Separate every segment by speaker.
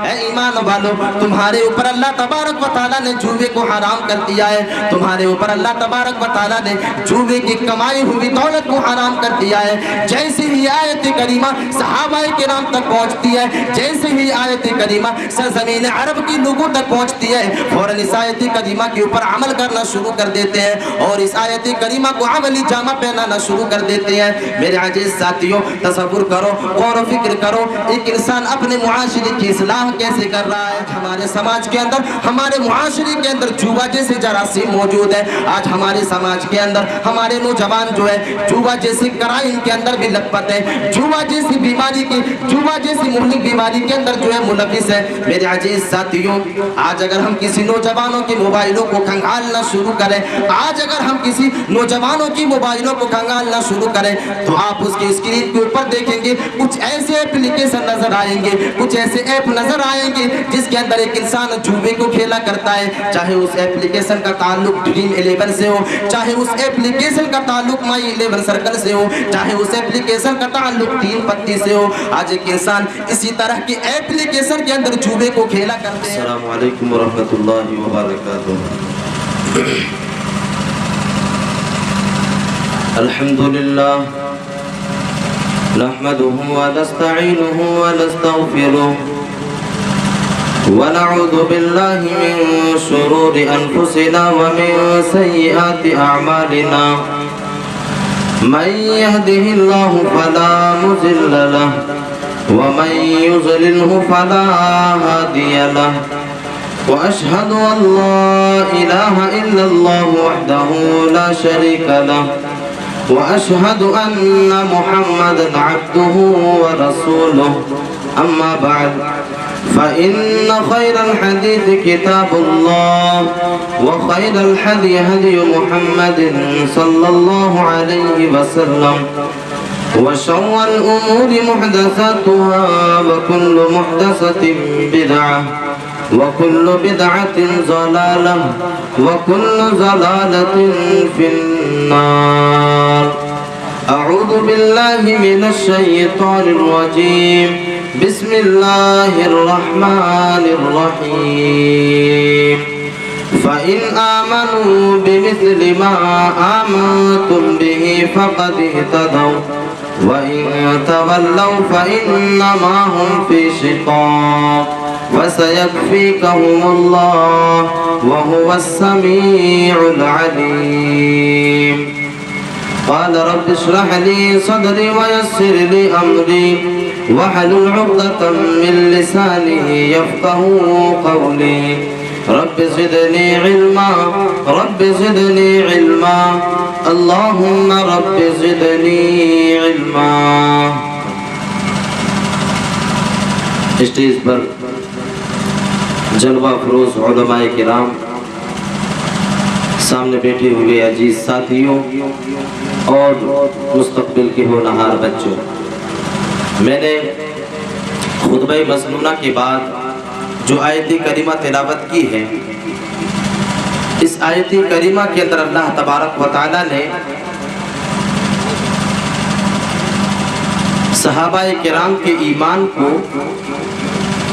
Speaker 1: اے ایمان والو، تمہارے اوپر اللہ تبارک و تعالیٰ نے جوے کو حرام کر دیا ہے، تمہارے اوپر اللہ تبارک و تعالیٰ نے جوے کی کمائی ہوئی دولت کو حرام کر دیا ہے۔ جیسے ہی آیت کریمہ صحابہ کرام تک پہنچتی ہے، جیسے ہی آیت کریمہ سرزمین عرب کی لوگوں تک پہنچتی ہے، فوراً اس آیت کریمہ کے اوپر عمل کرنا شروع کر دیتے ہیں اور اس آیت کریمہ کو عملی جامہ پہنانا شروع کر دیتے ہیں۔ میرے عزیز ساتھیوں، تصور کرو، غور و فکر کرو، ایک انسان اپنے معاشرے کی اصلاح کیسے کر رہا ہے۔ ہمارے سماج کے اندر، ہمارے معاشرے کے اندر جوا جیسے جراثیم موجود ہے۔ آج ہمارے سماج کے اندر ہمارے نوجوان جو ہے جوا جیسی کرائم کے اندر بھی لگپت ہے، جوا جیسی بیماری کی، جوا جیسی مہلک بیماری کے اندر جو ہے ملوث ہے۔ میرے عزیز ساتھیوں، آج اگر ہم کسی نوجوانوں کے موبائلوں کو کھنگالنا شروع کریں، آج اگر ہم کسی نوجوانوں کی موبائلوں کو کھنگالنا شروع کریں تو آپ اس کی اسکرین کے اوپر دیکھیں گے کچھ ایسے ایپلیکیشن نظر آئیں گے، کچھ ایسے ایپ نظر آئیں گے جس کے اندر ایک انسان جوے کو کھیلا کرتا ہے، چاہے اس ایپلیکیشن کا تعلق ڈریم 11 سے ہو، چاہے اس ایپلیکیشن کا تعلق مائی 11 سرکل سے ہو، چاہے اس ایپلیکیشن کا تعلق 3 پتی سے ہو۔ آج ایک انسان اسی طرح کی ایپلیکیشن کے اندر جوے کو کھیلا کرتے ہیں۔
Speaker 2: السلام علیکم ورحمۃ اللہ وبرکاتہ۔ الحمدللہ نحمده ونستعینه ونستغفره ونعوذ بالله من شرور أنفسنا ومن سيئات أعمالنا من يهده الله فلا مضل له ومن يضلله فلا هادي له وأشهد أن لا إله إلا الله وحده لا شريك له وأشهد أن محمدا عبده ورسوله أما بعد فإن خير الحديث كتاب الله وخير الهدي هدي محمد صلى الله عليه وسلم وشر الأمور محدثاتها وكل محدثة بدعة وكل بدعة ضلالة وكل ضلالة في النار۔ أعوذ بالله من الشيطان الرجيم، بسم الله الرحمن الرحيم۔ فإن آمنوا بمثل ما آمنتم به فقد اهتدوا وإن تولوا فإنما هم في شقاق فسيكفيكهم الله وهو السميع العليم۔ قال رب اشرح لي صدري ويسر لي أمري واحلل عقدة من لساني يفقهوا قولي رب زدني علما رب زدني علما اللهم رب زدني علما۔ اسٹیج پر جلوہ فروز علماء کرام، سامنے بیٹھے ہوئے عزیز ساتھیوں اور مستقبل کے ہونہار بچوں، میں نے خطبہ مسنونہ کے بعد جو آیت کریمہ تلاوت کی ہے، اس آیت کریمہ کے اندر اللہ تبارک و تعالیٰ نے صحابہ کرام کے ایمان کو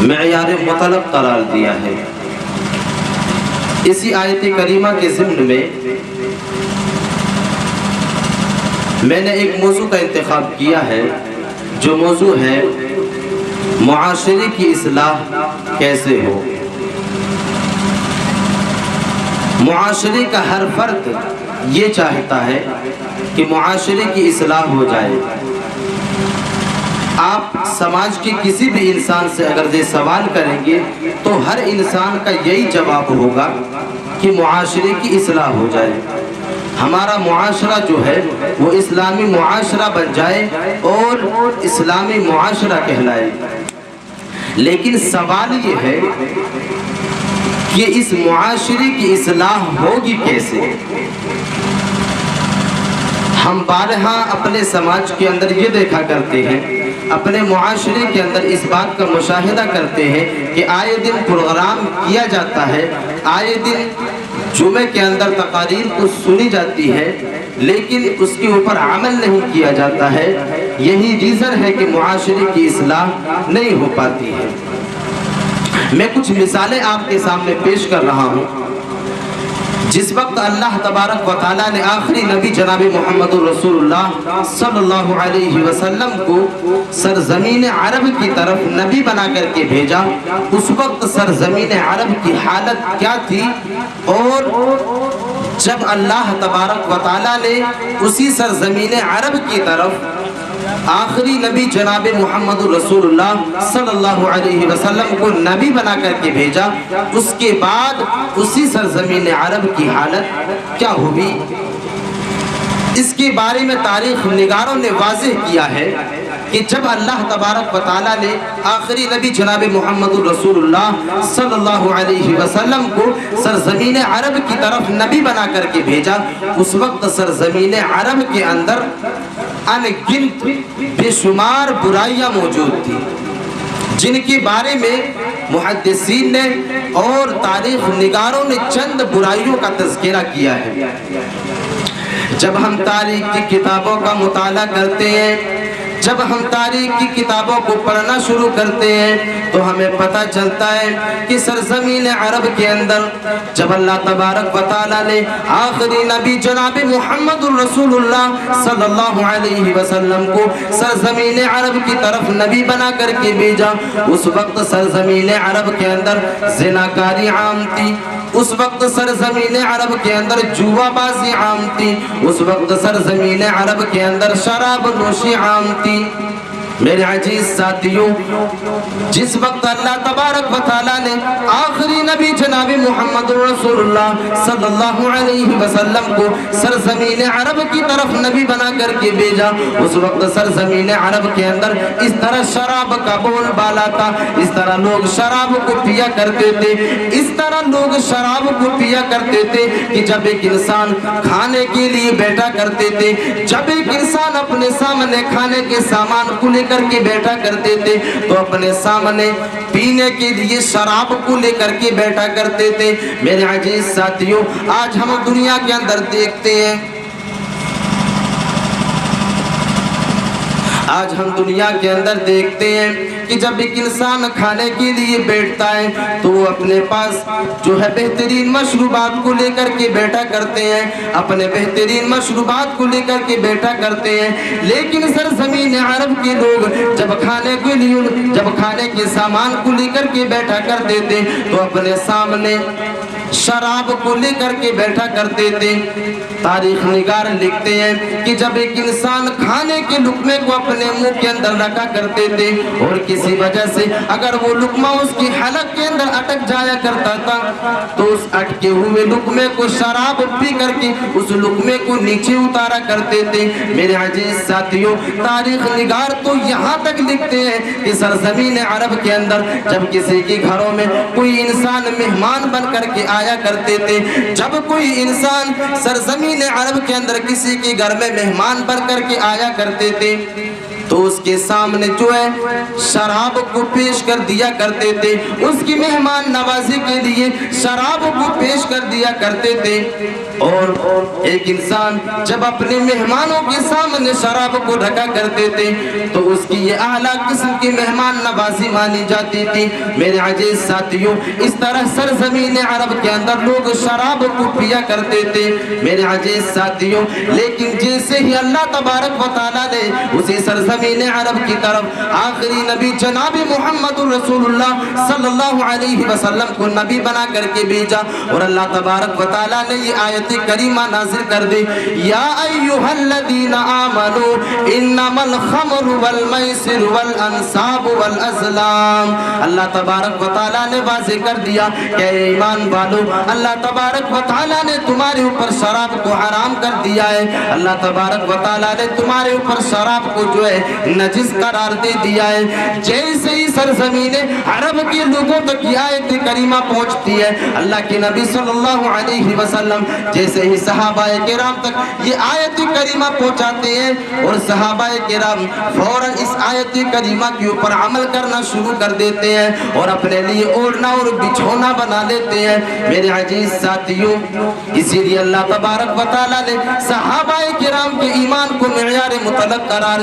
Speaker 2: معیار مطلب قرار دیا ہے۔ اسی آیت کریمہ کے ضمن میں نے ایک موضوع کا انتخاب کیا ہے، جو موضوع ہے معاشرے کی اصلاح کیسے ہو۔ معاشرے کا ہر فرد یہ چاہتا ہے کہ معاشرے کی اصلاح ہو جائے۔ آپ سماج کے کسی بھی انسان سے اگر یہ سوال کریں گے تو ہر انسان کا یہی جواب ہوگا کہ معاشرے کی اصلاح ہو جائے، ہمارا معاشرہ جو ہے وہ اسلامی معاشرہ بن جائے اور اسلامی معاشرہ کہلائے۔ لیکن سوال یہ ہے کہ اس معاشرے کی اصلاح ہوگی کیسے؟ ہم بارہا اپنے سماج کے اندر یہ دیکھا کرتے ہیں، اپنے معاشرے کے اندر اس بات کا مشاہدہ کرتے ہیں کہ آئے دن پروگرام کیا جاتا ہے، آئے دن جمعے کے اندر تقاریر کو سنی جاتی ہے، لیکن اس کے اوپر عمل نہیں کیا جاتا ہے۔ یہی ریزن ہے کہ معاشرے کی اصلاح نہیں ہو پاتی ہے۔ میں کچھ مثالیں آپ کے سامنے پیش کر رہا ہوں۔ جس وقت اللہ تبارک و تعالیٰ نے آخری نبی جناب محمد رسول اللہ صلی اللہ علیہ وسلم کو سرزمین عرب کی طرف نبی بنا کر کے بھیجا، اس وقت سرزمین عرب کی حالت کیا تھی؟ اور جب اللہ تبارک و تعالیٰ نے اسی سرزمین عرب کی طرف آخری نبی جناب محمد رسول اللہ صلی اللہ علیہ وسلم کو نبی بنا کر کے بھیجا، اس کے بعد اسی سرزمین عرب کی حالت کیا ہوئی؟ اس کے بارے میں تاریخ نگاروں نے واضح کیا ہے کہ جب اللہ تبارک و تعالیٰ نے آخری نبی جناب محمد رسول اللہ صلی اللہ علیہ وسلم کو سرزمین عرب کی طرف نبی بنا کر کے بھیجا، اس وقت سرزمین عرب کے اندر ان گنت بے شمار برائیاں موجود تھی، جن کے بارے میں محدثین نے اور تاریخ نگاروں نے چند برائیوں کا تذکرہ کیا ہے۔ جب ہم تاریخ کی کتابوں کا مطالعہ کرتے ہیں، جب ہم تاریخ کی کتابوں کو پڑھنا شروع کرتے ہیں تو ہمیں پتہ چلتا ہے کہ سرزمین عرب کے اندر جب اللہ تبارک و تعالیٰ نے آخری نبی جناب محمد رسول اللہ صلی اللہ علیہ وسلم کو سرزمین عرب کی طرف نبی بنا کر کے بھیجا، اس وقت سرزمین عرب کے اندر زناکاری عام تھی، اس وقت سرزمین عرب کے اندر جوا بازی عام تھی، اس وقت سرزمین عرب کے اندر شراب نوشی عام تھی۔ میرے عزیز ساتھیوں، جس وقت اللہ تبارک و تعالیٰ نے آخری نبی جناب محمد رسول اللہ صلی اللہ علیہ وسلم کو سرزمین عرب کی طرف نبی بنا کر کے بھیجا، اس وقت سرزمین عرب کے اندر اس طرح شراب کا بول بالا تھا، اس طرح لوگ شراب کو پیا کرتے تھے، اس طرح لوگ شراب کو پیا کرتے تھے کہ جب ایک انسان کھانے کے لیے بیٹھا کرتے تھے، جب ایک انسان اپنے سامنے کھانے کے سامان کو لے کر کے بیٹھا کرتے تھے تو اپنے سامنے پینے کے لیے شراب کو لے کر کے بیٹھا کرتے تھے۔ میرے عزیز ساتھیوں، آج ہم دنیا کے اندر دیکھتے ہیں، آج ہم دنیا کے اندر دیکھتے ہیں کہ جب ایک انسان کھانے کے لیے بیٹھتا ہے تو وہ اپنے پاس جو ہے بہترین مشروبات کو لے کر کے بیٹھا کرتے ہیں، اپنے بہترین مشروبات کو لے کر کے بیٹھا کرتے ہیں، لیکن سرزمین عرب کے لوگ جب کھانے کے سامان کو لے کر کے بیٹھا کرتے تھے تو اپنے سامنے شراب کو لے کر کے بیٹھا کرتے تھے۔ تاریخ نگار لکھتے ہیں کہ جب ایک انسان کھانے کے لقمے کو اپنے منہ کے اندر رکھا کرتے تھے اور کسی وجہ سے اگر وہ لقمہ اس کی حلق کے اندر اٹک جایا کرتا تھا تو اس اٹکے ہوئے لقمے کو شراب پی کر کے اس لقمے کو نیچے اتارا کرتے تھے۔ میرے عزیز ساتھیوں، تاریخ نگار تو یہاں تک لکھتے ہیں کہ سرزمین عرب کے اندر جب کسی کے گھروں میں کوئی انسان مہمان بن کر کے آیا کرتے تھے، جب کوئی انسان سرزمین عرب کے اندر کسی کے گھر میں مہمان بن کر کے آیا کرتے تھے تو اس کے سامنے جو ہے شراب کو پیش کر دیا کرتے تھے، اس کی مہمان نوازی کے لیے شراب کو پیش کر دیا کرتے تھے۔ اور ایک انسان جب اپنے مہمانوں کے سامنے شراب کو رکھا کرتے تھے تو اس کی یہ اعلیٰ قسم کی مہمان نوازی مانی جاتی تھی۔ میرے عزیز ساتھیوں، اس طرح سرزمین عرب کے اندر لوگ شراب کو پیا کرتے تھے۔ میرے عزیز ساتھیوں، لیکن جیسے ہی اللہ تبارک و تعالیٰ نے اسی سرزمین عرب کی طرف آخری نبی جناب محمد رسول اللہ صلی اللہ علیہ وسلم کو نبی بنا کر کے بھیجا اور اللہ تبارک و تعالیٰ نے یہ آیت کریمہ نازل کر دی، یا ایھا الذین آمنوا انما الخمر والمیسر والانصاب والازلام۔ اللہ تبارک و تعالیٰ نے واضح کر دیا کہ اے ایمان والو، اللہ تبارک و تعالیٰ نے تمہارے اوپر شراب کو حرام کر دیا ہے، اللہ تبارک و تعالیٰ نے تمہارے اوپر شراب کو جو ہے نجس قرار دے دیا ہے۔ جیسے ہی سرزمین عرب کے لوگوں تک یہ آیت کریمہ پہنچتی ہے، اللہ کے نبی صلی اللہ علیہ وسلم جیسے ہی صحابہ کرام تک یہ آیت کریمہ پہنچاتے ہیں اور صحابہ کرام فوراً اس آیت کریمہ کے اوپر عمل کرنا شروع کر دیتے ہیں اور اپنے لیے اوڑھنا اور بچھونا بنا لیتے ہیں۔ میرے عزیز ساتھیوں، اسی لیے اللہ تبارک و تعالیٰ نے صحابہ کرام کے ایمان کو معیار مطلق قرار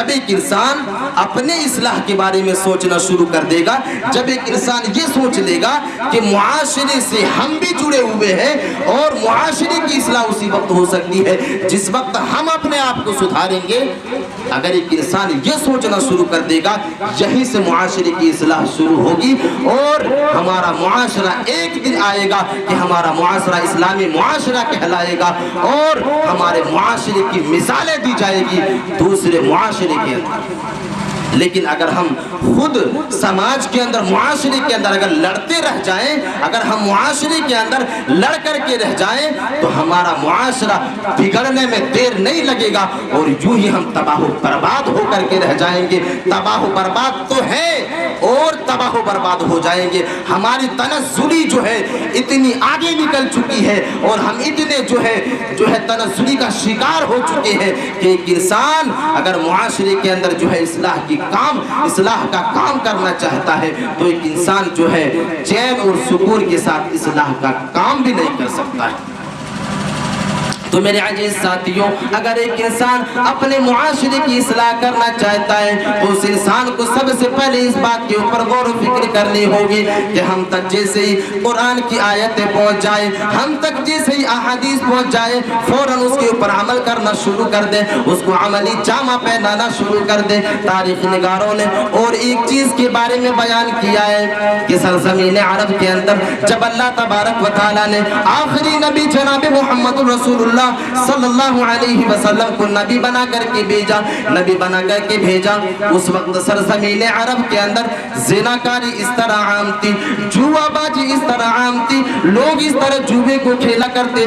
Speaker 1: جب ایک انسان اپنے اصلاح کے بارے میں سوچنا شروع کر دے گا، جب ایک انسان یہ سوچ لے گا کہ معاشرے سے ہم بھی جڑے ہوئے ہیں اور معاشرے کی اصلاح اسی وقت ہو سکتی ہے جس وقت ہم اپنے آپ کو سدھاریں گے، اگر ایک انسان یہ سوچنا شروع کر دے گا، یہیں سے معاشرے کی اصلاح شروع ہوگی اور ہمارا معاشرہ ایک دن آئے گا کہ ہمارا معاشرہ اسلامی معاشرہ کہلائے گا اور ہمارے معاشرے کی مثالیں دی جائے گی دوسرے معاشرے کے اندر۔ لیکن اگر ہم خود سماج کے اندر، معاشرے کے اندر اگر لڑتے رہ جائیں، اگر ہم معاشرے کے اندر لڑ کر کے رہ جائیں تو ہمارا معاشرہ بگڑنے میں دیر نہیں لگے گا اور یوں ہی ہم تباہ و برباد ہو کر کے رہ جائیں گے۔ تباہ و برباد تو ہے اور تباہ و برباد ہو جائیں گے۔ ہماری تنزلی جو ہے اتنی آگے نکل چکی ہے اور ہم اتنے جو ہے تنزلی کا شکار ہو چکے ہیں کہ ایک انسان اگر معاشرے کے اندر جو ہے اصلاح کا کام کرنا چاہتا ہے تو ایک انسان جو ہے چین اور سکون کے ساتھ اصلاح کا کام بھی نہیں کر سکتا ہے۔ تو میرے عزیز ساتھیوں، اگر ایک انسان اپنے معاشرے کی اصلاح کرنا چاہتا ہے تو اس انسان کو سب سے پہلے اس بات کے اوپر غور و فکر کرنی ہوگی کہ ہم تک جیسے ہی قرآن کی آیتیں پہنچ جائے، ہم تک جیسے ہی احادیث پہنچ جائے، فوراً اس کے اوپر عمل کرنا شروع کر دیں، اس کو عملی جامہ پہنانا شروع کر دیں۔ تاریخ نگاروں نے اور ایک چیز کے بارے میں بیان کیا ہے کہ سرزمین عرب کے اندر جب اللہ تبارک و تعالیٰ نے آخری نبی جناب محمد رسول اللہ صلی اللہ علیہ وسلم کو نبی بنا کر کے بھیجا، اس وقت سرزمین عرب کے اندر زناکاری اس طرح عام تھی، جوا بازی اس طرح عام تھی، لوگ اس طرح جوے کو کھیلا کرتے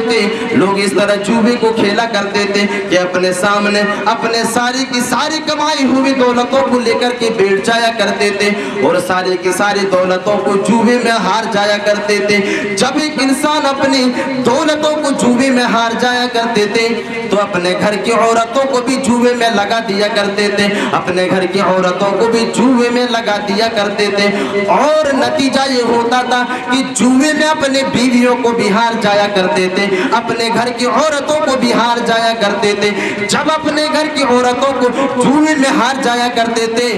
Speaker 1: تھے کہ اپنے سامنے اپنے ساری کی ساری کمائی ہوئی دولتوں کو لے کر کے بیٹھ جایا کرتے تھے اور ساری کی ساری دولتوں کو جوے میں ہار جایا کرتے تھے۔ جب ایک انسان اپنی دولتوں کو جوے میں ہار جایا کرتے تھے تو اپنے گھر کی عورتوں کو بھی جوے میں لگا دیا کرتے تھے، اپنے گھر کی عورتوں کو بھی جوے میں لگا دیا کرتے تھے اور نتیجہ یہ ہوتا تھا کہ جوے میں اپنے بیویوں کو بھی ہار جایا کرتے تھے، اپنے گھر کی عورتوں کو بھی ہار جایا کرتے تھے۔ جب اپنے گھر کی عورتوں کو جوے میں ہار جایا کرتے تھے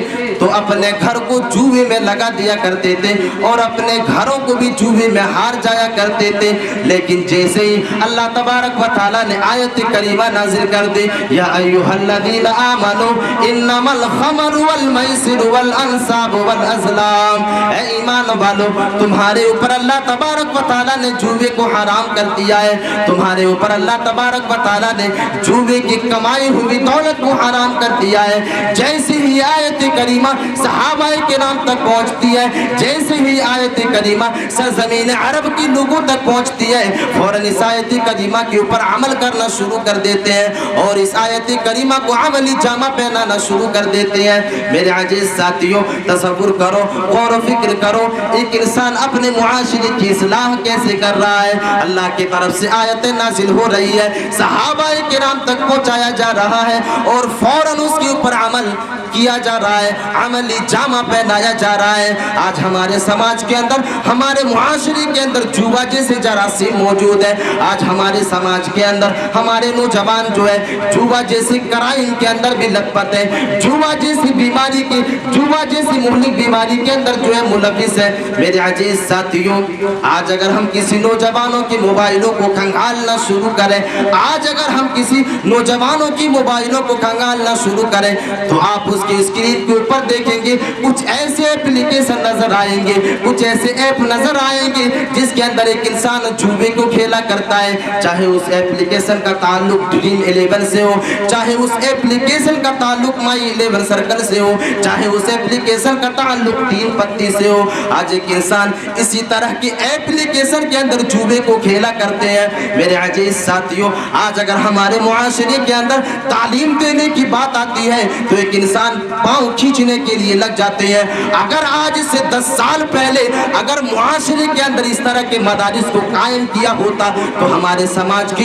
Speaker 1: تو اپنے گھر کو جوے میں لگا دیا کرتے تھے اور اپنے گھروں کو بھی جوے میں ہار جایا کرتے تھے۔ لیکن جیسے ہی اللہ تبارک و تعالیٰ نے آیت کریمہ نازل کر دی، یا ایھا الذین آمنوا انما الخمر والمیسر والانصاب والازلام، اے ایمان والو تمہارے اوپر اللہ تبارک و تعالیٰ نے جوے کو حرام کر دیا ہے، تمہارے اوپر اللہ تبارک و تعالیٰ نے جوے کی کمائی ہوئی دولت کو حرام کر دیا ہے۔ جیسے ہی آیت کریمہ صحابہ کرام تک پہنچتی ہے، جیسے ہی آیت کریمہ سرزمین عرب کے لوگوں تک پہنچتی ہے، فوراً اس آیت کریمہ کے اوپر عمل کرنا شروع کر دیتے ہیں اور اس آیت کریمہ کو عملی جامہ پہنانا شروع کر دیتے ہیں۔ میرے عزیز ساتھیوں، تصور کرو، غور و فکر کرو، ایک انسان اپنے معاشرے کی اصلاح کیسے کر رہا ہے؟ اللہ کی طرف سے آیت نازل ہو رہی ہے، صحابہ کرام تک پہنچایا جا رہا ہے اور فوراً اس کے اوپر عمل کیا جا رہا ہے، عملی جامہ پہنایا جا رہا ہے۔ آج ہمارے سماج کے اندر، ہمارے معاشرے کے اندر جوا جیسے جراثیم موجود ہے۔ آج ہمارے سماج کے اندر ہمارے نوجوان جو ہے جوا جیسی کرائم کے اندر بھی لت پت ہے، جوا جیسی مہلک بیماری کے اندر جو ہے ملوث ہے۔ میرے عزیز ساتھیوں، آج اگر ہم کسی نوجوانوں کی موبائلوں کو کھنگالنا شروع کریں، تو آپ اس کی اسکرین کے اوپر دیکھیں گے کچھ ایسے ایپلیکیشن نظر آئیں گے، کچھ ایسے ایپ نظر آئیں گے جس کے اندر ایک انسان جوے کو کھیلا کرتا ہے، چاہے اس ایپلیکیشن کا تعلق ڈریم 11 سے ہو، چاہے اس ایپلیکیشن کا تعلق مائی 11 سرکل سے ہو، چاہے اس ایپلیکیشن کا تعلق 3 پتی سے ہو۔ آج ایک انسان اسی طرح کی ایپلیکیشن کے اندر جوے کو کھیلا کرتے ہیں۔ میرے عزیز ساتھیوں، آج اگر ہمارے معاشرے کے اندر تعلیم دینے کی بات آتی ہے تو ایک انسان پاؤں کھینچنے کے لیے لگ جاتے ہیں۔ اگر آج سے 10 سال پہلے اگر معاشرے کے اندر اس طرح کے مدارس کو قائم کیا ہوتا تو ہمارے سماج کی